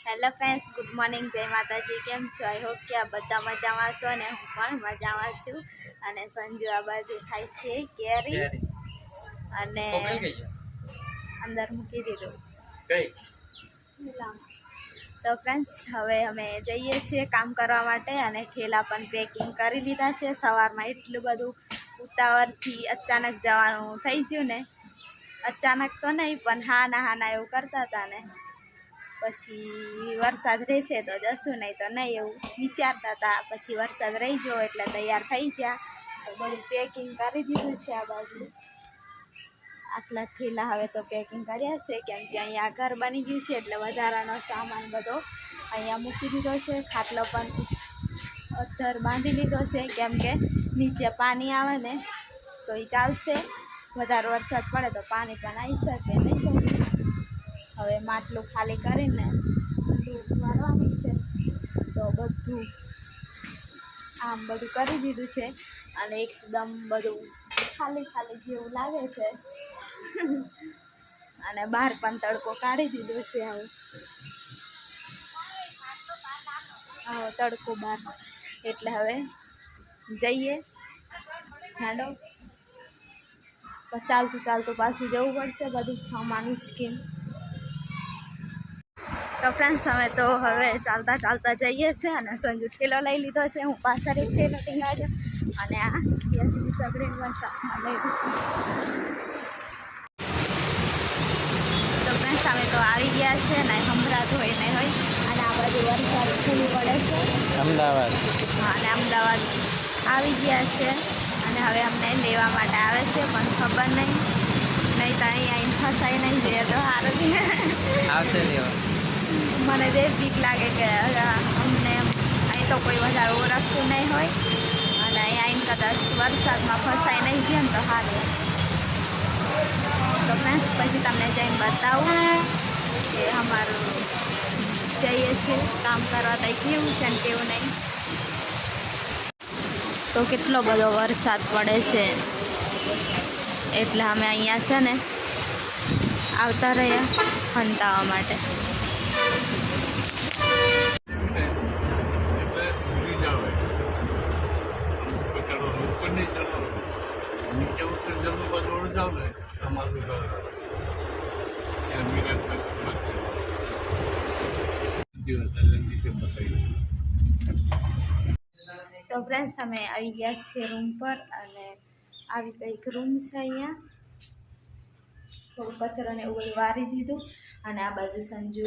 Hello friends, good morning, જય માતાજી। કેમ છો? આઈ હોપ કે આ બધા મજામાં છો ને હું પણ મજામાં છું। અને સંજુ આ બાજુ ખાય છે કેરી અને અંદર મૂકી દીધું। તો ફ્રેન્ડ્સ, હવે અમે જઈએ છીએ કામ કરવા માટે અને થેલા પણ પેકિંગ કરી લીધા છે। સવારમાં એટલું બધું ઉતાવળથી અચાનક જવાનું થઈ ગયું ને, અચાનક તો નહીં પણ હાના એવું કરતા હતા ને, પછી વરસાદ રહેશે તો જશું, નહીં તો નહીં એવું વિચારતા હતા। પછી વરસાદ રહી ગયો એટલે તૈયાર થઈ ગયા, તો બધું પેકિંગ કરી દીધું છે। આ બાજુ આટલા થેલા હવે તો પેકિંગ કર્યા છે, કેમ કે અહીંયા ઘર બની ગયું છે એટલે વધારાનો સામાન બધો અહીંયા મૂકી દીધો છે। ખાટલો પણ અધર બાંધી લીધો છે, કેમ કે નીચે પાણી આવે ને તો એ ચાલશે, વધારે વરસાદ પડે તો પાણી પણ આવી શકે નહીં। હવે માટલું ખાલી કરીને મારવાનું છે, તો બધું આમ બધું કરી દીધું છે અને એકદમ બધું ખાલી જેવું લાગે છે। અને બહાર પણ તડકો કાઢી દીધો છે। આવો તડકો બહાર, એટલે હવે જઈએ હાડો, ચાલતું પાછું જવું પડશે બધું સામાન ઉચકીને। તો ફ્રેન્ડ્સ, અમે તો હવે ચાલતા જઈએ છીએ અને સંજુ ઠેલો લઈ લીધો છે, હું પાછળ એક ઠેલો ટીંગાડ્યો અને આ ગેસની સગડીને વરસાદમાં લઈ દીધું છે। તો ફ્રેન્ડ્સ, અમે તો આવી ગયા છે ને, સંભળાતું હોય નહીં હોય અને આ બાજુ વરસાદ ફૂલ પડે છે અમદાવાદ। હા, અને અમદાવાદ આવી ગયા છે અને હવે અમને લેવા માટે આવે છે, પણ ખબર નહીં તો અહીંયા ફસાઈ નહીં જઈએ તો સારું આવશે લેવા। મને જે બીક લાગે કે અમને અહીં તો કોઈ વધારે ઓળખતું નહીં હોય અને અહીંયા કદાચ વરસાદમાં ફસાઈ નહીં જઈએ ને તો સારું। તો ફ્રેન્ડ્સ, પછી તમને જઈને બતાવું કે અમારું જઈએ છીએ કામ કરવા તો કેવું છે ને કેવું નહીં। તો કેટલો બધો વરસાદ પડે છે એટલે અમે અહીંયા છે ને આવતા રહ્યા હંતાવા માટે। તો ફ્રેન્ડ્સ, અમે આવી ગયા છીએ રૂમ પર અને આવી કંઈક રૂમ છે। અહીંયા થોડું કચરો ને એવું બધું વારી દીધું અને આ બાજુ સંજુ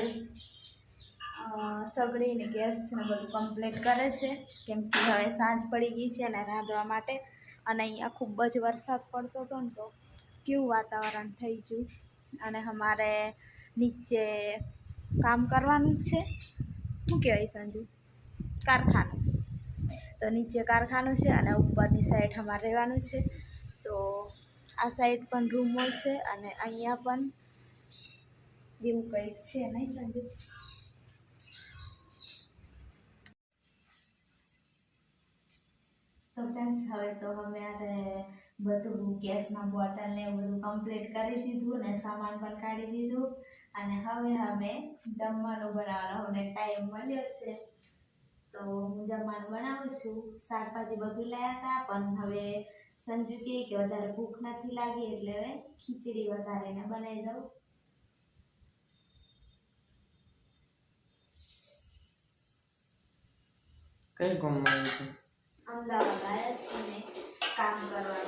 સગડીને ગેસ ને બધું કમ્પ્લીટ કરે છે, કેમ કે હવે સાંજ પડી ગઈ છે અને રાંધવા માટે। અને અહીંયા ખૂબ જ વરસાદ પડતો હતો ને તો કેવું વાતાવરણ થઈ ગયું। અને અમારે નીચે કામ કરવાનું છે, શું કહેવાય સંજુ, કારખાનું। તો નીચે કારખાનું છે અને ઉપરની સાઈડ અમારે રહેવાનું છે। તો આ સાઈડ પણ રૂમો છે અને અહીંયા પણ એવું કંઈક છે, નહીં સંજુ? તો ફ્રેન્ડ્સ, હવે તો અમે બધું ગેસના બોટલ ને એવું બધું કમ્પ્લીટ કરી દીધું અને સામાન પણ કાઢી દીધું અને હવે અમે જમવાનું બનાવવાનો અમને ટાઈમ મળ્યો છે, તો હું જમવાનું બનાવું છું। શાકભાજી બધું લાવ્યા હતા, પણ હવે સંજુ કહે કે વધારે ભૂખ નથી લાગી એટલે હવે ખીચડી વધારીને બનાવી દઉં। કઈ ગામમાં છે? અમદાવાદ આવ્યા છીએ કામ કરવા